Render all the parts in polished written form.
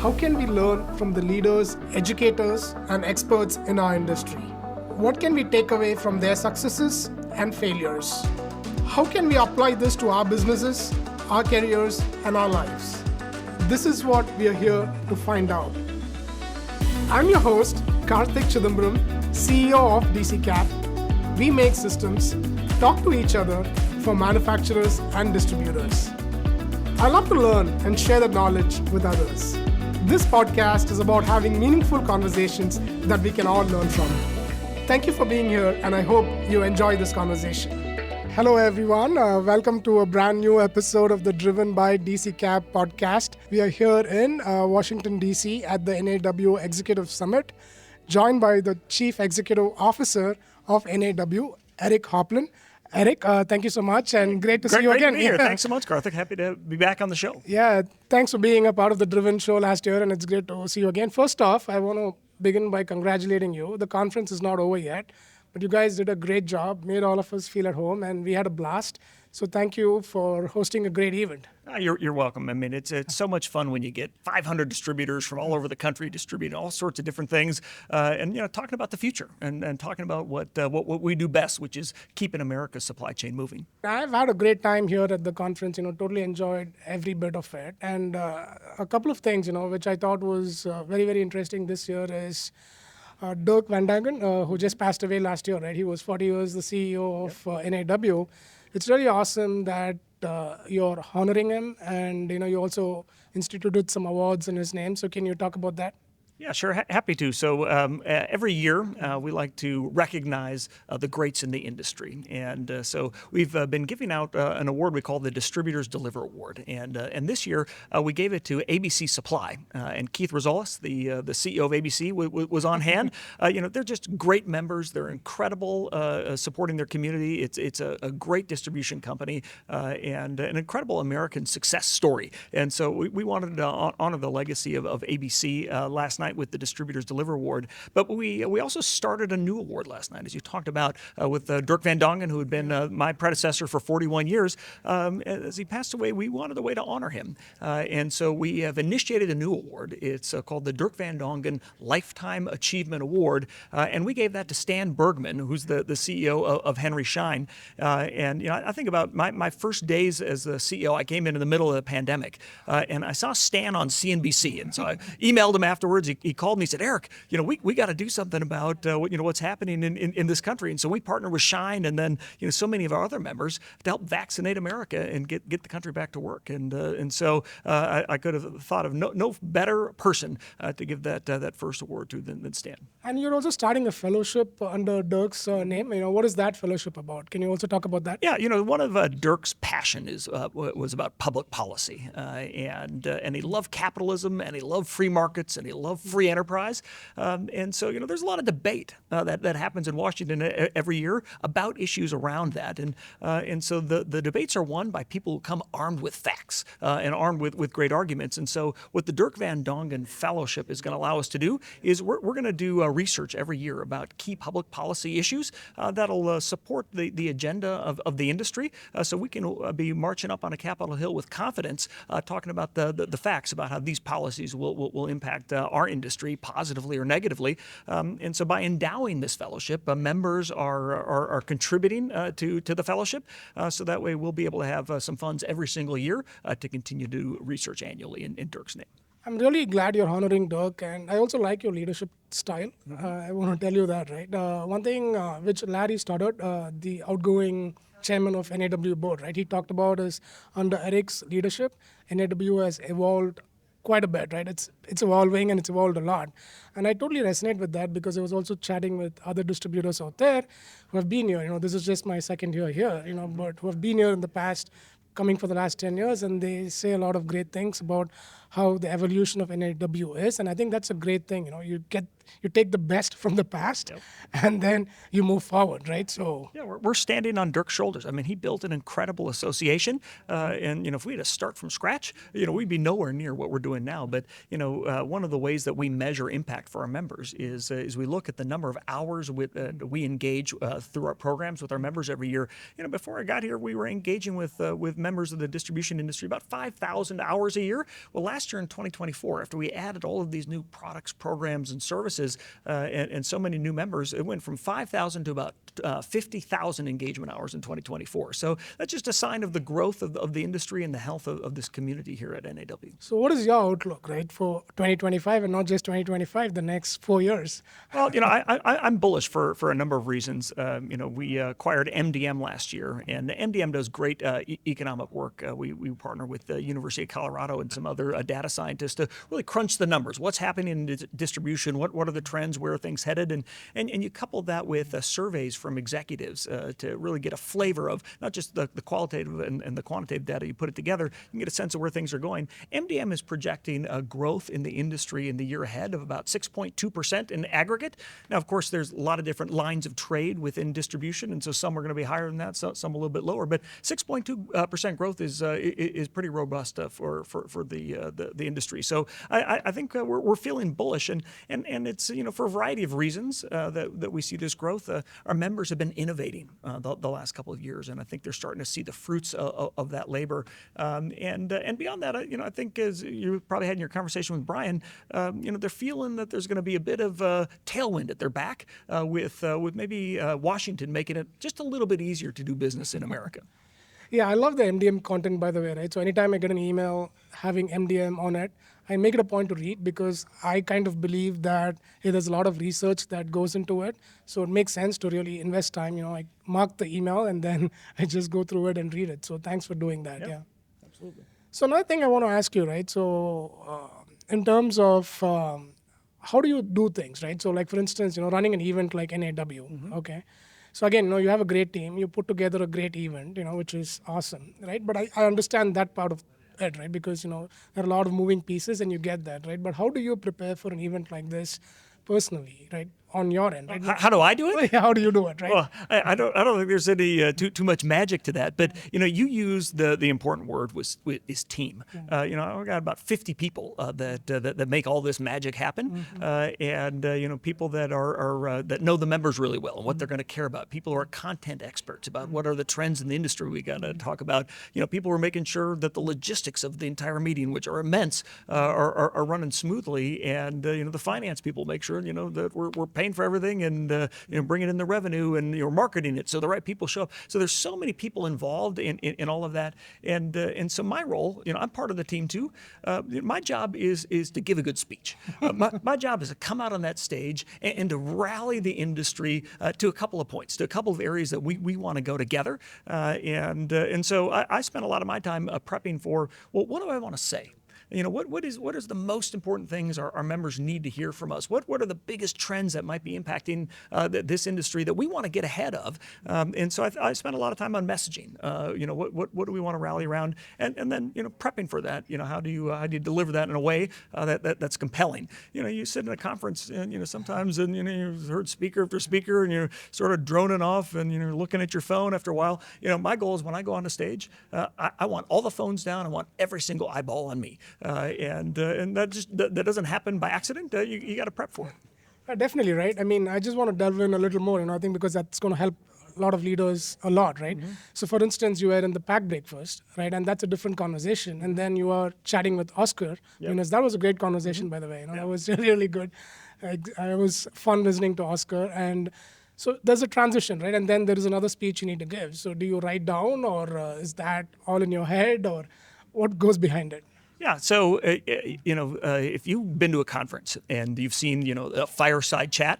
how can we learn from the leaders, educators, and experts in our industry? What can we take away from their successes and failures? How can we apply this to our businesses, our careers, and our lives? This is what we are here to find out. I'm your host, Karthik Chidambaram, CEO of DC Cap. We make systems, talk to each other for manufacturers and distributors. I love to learn and share the knowledge with others. This podcast is about having meaningful conversations that we can all learn from. Thank you for being here, and I hope you enjoy this conversation. Hello, everyone. Welcome to a brand new episode of the Driven by DC Cap podcast. We are here in Washington, D.C. at the NAW Executive Summit, joined by the Chief Executive Officer of NAW, Eric Hopland. Eric, thank you so much, and great to see you again. Great to be here. Thanks so much, Karthik. Happy to be back on the show. Yeah, thanks for being a part of the Driven show last year, and it's great to see you again. First off, I want to begin by congratulating you. The conference is not over yet, but you guys did a great job, made all of us feel at home, and we had a blast. So thank you for hosting a great event. You're welcome. I mean, it's so much fun when you get 500 distributors from all over the country distributing all sorts of different things, and talking about the future and talking about what we do best, which is keeping America's supply chain moving. I've had a great time here at the conference. Totally enjoyed every bit of it, and a couple of things, which I thought was very, very interesting this year is. Dirk Van Dangen, who just passed away last year, right? He was 40 years the CEO of NAW. It's really awesome that you're honoring him, and you also instituted some awards in his name. So can you talk about that? Yeah, sure. Happy to. So every year we like to recognize the greats in the industry, and so we've been giving out an award we call the Distributors Deliver Award, and this year we gave it to ABC Supply, and Keith Rosales, the CEO of ABC, was on hand. They're just great members. They're incredible, supporting their community. It's a great distribution company and an incredible American success story, and so we wanted to honor the legacy of ABC last night with the Distributors Deliver Award. But we also started a new award last night, as you talked about, with Dirk Van Dangen, who had been my predecessor for 41 years. As he passed away, we wanted a way to honor him. And so we have initiated a new award. It's called the Dirk Van Dangen Lifetime Achievement Award. And we gave that to Stan Bergman, who's the CEO of Henry Schein. I think about my first days as the CEO. I came in the middle of the pandemic, and I saw Stan on CNBC. And so I emailed him afterwards. He called me, he said, Eric, we got to do something about what's happening in this country. And so we partnered with Schein and then so many of our other members to help vaccinate America and get the country back to work. And so I could have thought of no better person to give that first award to than Stan. And you're also starting a fellowship under Dirk's name. What is that fellowship about? Can you also talk about that? Yeah, one of Dirk's passion was about public policy, and he loved capitalism, and he loved free markets, and he loved free enterprise. And so, there's a lot of debate that happens in Washington every year about issues around that. And so the debates are won by people who come armed with facts and armed with great arguments. And so what the Dirk Van Dangen Fellowship is going to allow us to do is we're going to do research every year about key public policy issues that'll support the agenda of the industry, so we can be marching up on a Capitol Hill with confidence, talking about the facts about how these policies will impact our industry positively or negatively. And so by endowing this fellowship, members are contributing to the fellowship, so that way we'll be able to have some funds every single year to continue to do research annually in Dirk's name. I'm really glad you're honoring Dirk, and I also like your leadership style. I want to tell you that, right? One thing which Larry Stoddard, the outgoing chairman of NAW board, right? He talked about is under Eric's leadership, NAW has evolved quite a bit, right? It's evolving and it's evolved a lot. And I totally resonate with that because I was also chatting with other distributors out there who have been here. This is just my second year here, but who have been here in the past, coming for the last 10 years, and they say a lot of great things about how the evolution of NAW is. And I think that's a great thing. You take the best from the past, yep, and then you move forward, right? So yeah, we're standing on Dirk's shoulders. I mean, he built an incredible association, and if we had to start from scratch, we'd be nowhere near what we're doing now. But one of the ways that we measure impact for our members is we look at the number of hours we engage through our programs with our members every year. Before I got here, we were engaging with members of the distribution industry about 5,000 hours a year. Well, last last year in 2024, after we added all of these new products, programs, and services, and so many new members, it went from 5,000 to about 50,000 engagement hours in 2024. So that's just a sign of the growth of the industry and the health of this community here at NAW. So what is your outlook, right, for 2025 and not just 2025, the next 4 years? Well, I'm bullish for a number of reasons. We acquired MDM last year, and MDM does great economic work. We partner with the University of Colorado and some other data scientists to really crunch the numbers. What's happening in distribution? What are the trends? Where are things headed? And you couple that with surveys from executives to really get a flavor of not just the qualitative and the quantitative data. You put it together, you can get a sense of where things are going. MDM is projecting a growth in the industry in the year ahead of about 6.2% in aggregate. Now, of course, there's a lot of different lines of trade within distribution, and so some are going to be higher than that, some a little bit lower. But 6.2% growth is pretty robust for the industry. So I think we're feeling bullish, and it's for a variety of reasons that we see this growth. Our members have been innovating the last couple of years, and I think they're starting to see the fruits of that labor. And beyond that, I think as you probably had in your conversation with Brian, they're feeling that there's going to be a bit of tailwind at their back with maybe Washington making it just a little bit easier to do business in America. Yeah, I love the MDM content, by the way, right? So anytime I get an email having MDM on it, I make it a point to read because I kind of believe that there's a lot of research that goes into it. So it makes sense to really invest time. I mark the email and then I just go through it and read it. So thanks for doing that. Yep, yeah, absolutely. So another thing I want to ask you, right? So in terms of how do you do things, right? So like, for instance, running an event like NAW, okay? So again, you have a great team, you put together a great event, which is awesome, right? But I understand that part of it, right? Because, there are a lot of moving pieces and you get that, right? But how do you prepare for an event like this personally, right? On your end, right? How do I do it? How do you do it, right? Well, I don't think there's any too much magic to that. But you use the important word is team. I've got about 50 people that make all this magic happen, and people that are that know the members really well and what they're going to care about. People who are content experts about what are the trends in the industry we got to talk about. People who are making sure that the logistics of the entire meeting, which are immense, are running smoothly, and the finance people make sure that we're paying for everything and bringing in the revenue and marketing it so the right people show up. So there's so many people involved in all of that, and so my role, I'm part of the team too. My job is to give a good speech. My job is to come out on that stage and to rally the industry to a couple of points, to a couple of areas that we want to go together, and so I spend a lot of my time prepping for, well, what do I want to say? What is the most important things our members need to hear from us? What are the biggest trends that might be impacting this industry that we want to get ahead of? And so I spend a lot of time on messaging. What do we want to rally around? And then prepping for that. How do you deliver that in a way that's compelling? You sit in a conference and sometimes and you've heard speaker after speaker and you're sort of droning off and you're looking at your phone after a while. My goal is when I go on the stage, I want all the phones down. I want every single eyeball on me. And that doesn't happen by accident. You got to prep for it. Definitely, right? I mean, I just want to delve in a little more, I think because that's going to help a lot of leaders a lot, right? So for instance, you were in the pack breakfast, right? And that's a different conversation. And then you are chatting with Oscar. That was a great conversation, by the way. That was really good. I was fun listening to Oscar. And so there's a transition, right? And then there is another speech you need to give. So do you write down or is that all in your head or what goes behind it? Yeah, so if you've been to a conference and you've seen a fireside chat,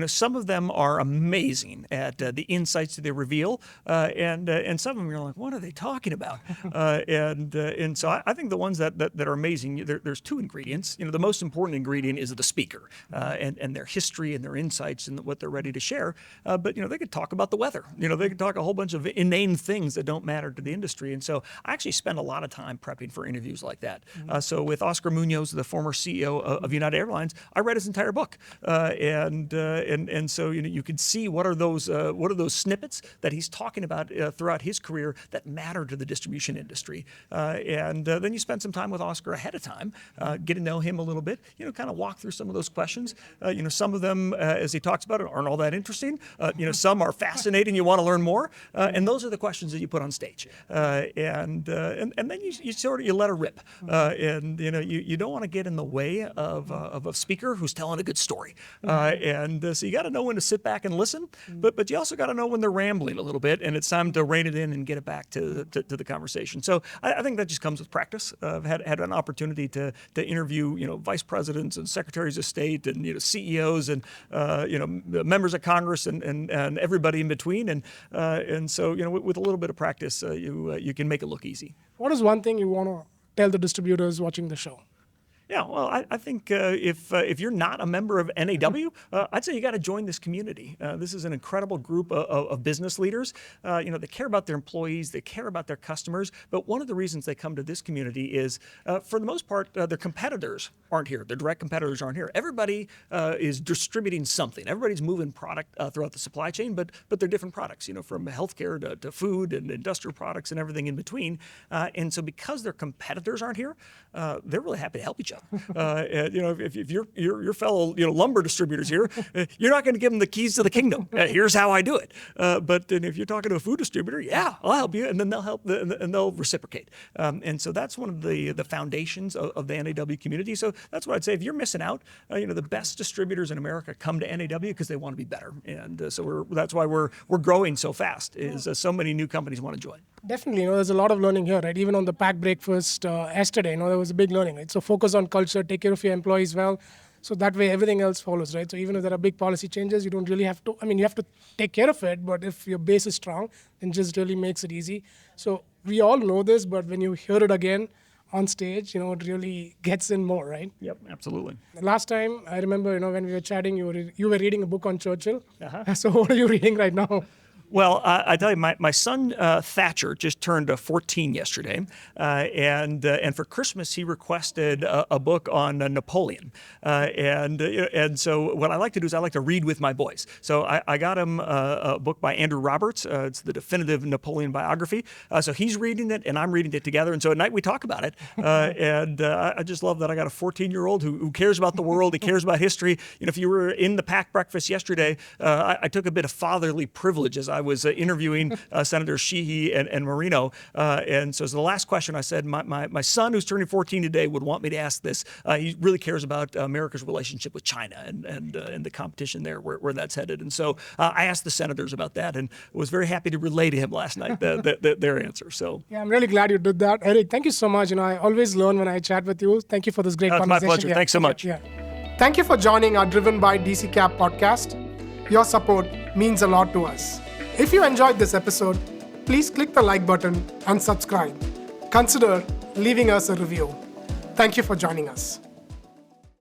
some of them are amazing at the insights that they reveal, and some of them you're like, what are they talking about? And so I think the ones that are amazing, there's two ingredients. The most important ingredient is the speaker and their history and their insights and what they're ready to share. But they could talk about the weather. They could talk a whole bunch of inane things that don't matter to the industry. And so I actually spend a lot of time prepping for interviews like that. So with Oscar Munoz, the former CEO of United Airlines, I read his entire book, and so you can see what are those snippets that he's talking about throughout his career that matter to the distribution industry, and then you spend some time with Oscar ahead of time, get to know him a little bit, kind of walk through some of those questions. Some of them, as he talks about it, aren't all that interesting. Some are fascinating. You want to learn more, and those are the questions that you put on stage, and then you let her rip. And you don't want to get in the way of a speaker who's telling a good story. So you got to know when to sit back and listen, but you also got to know when they're rambling a little bit, and it's time to rein it in and get it back to the conversation. So I think that just comes with practice. I've had an opportunity to interview vice presidents and secretaries of state and CEOs and members of Congress and everybody in between, and so with a little bit of practice, you can make it look easy. What is one thing you want to tell the distributors watching the show? Yeah, well, I think if you're not a member of NAW, I'd say you got to join this community. This is an incredible group of business leaders. They care about their employees, they care about their customers. But one of the reasons they come to this community is, for the most part, their competitors aren't here. Their direct competitors aren't here. Everybody is distributing something. Everybody's moving product throughout the supply chain, but they're different products. From healthcare to food and industrial products and everything in between. And so because their competitors aren't here, they're really happy to help each other. If your fellow lumber distributors here, you're not going to give them the keys to the kingdom. Here's how I do it. But then if you're talking to a food distributor, yeah, I'll help you, and then they'll help and they'll reciprocate. And so that's one of the foundations of the NAW community. So that's what I'd say. If you're missing out, the best distributors in America come to NAW because they want to be better, and so that's why we're growing so fast. Is so many new companies want to join. Definitely, there's a lot of learning here, right? Even on the pack breakfast yesterday, there was a big learning, right? So focus on culture, take care of your employees well, so that way everything else follows, right? So even if there are big policy changes, you don't really have to, you have to take care of it, but if your base is strong, then just really makes it easy. So we all know this, but when you hear it again on stage, it really gets in more, right? Yep, absolutely. Last time, I remember, when we were chatting, you were reading a book on Churchill. Uh-huh. So what are you reading right now? Well, I tell you, my son Thatcher just turned 14 yesterday, and for Christmas he requested a book on Napoleon, and so what I like to do is I like to read with my boys. So I got him a book by Andrew Roberts. It's the definitive Napoleon biography. So he's reading it and I'm reading it together, and so at night we talk about it. And I just love that I got a 14-year-old who cares about the world. He cares about history. If you were in the pack breakfast yesterday, I took a bit of fatherly privilege as I was interviewing Senator Sheehy and Marino, and so the last question I said, my son who's turning 14 today would want me to ask this. He really cares about America's relationship with China and the competition there, where that's headed. And so I asked the senators about that and was very happy to relay to him last night their answer. So yeah, I'm really glad you did that. Eric, thank you so much. I always learn when I chat with you. Thank you for this great conversation. My pleasure. Yeah. Thanks so much. Yeah. Thank you for joining our Driven by DC Cap podcast. Your support means a lot to us. If you enjoyed this episode, please click the like button and subscribe. Consider leaving us a review. Thank you for joining us.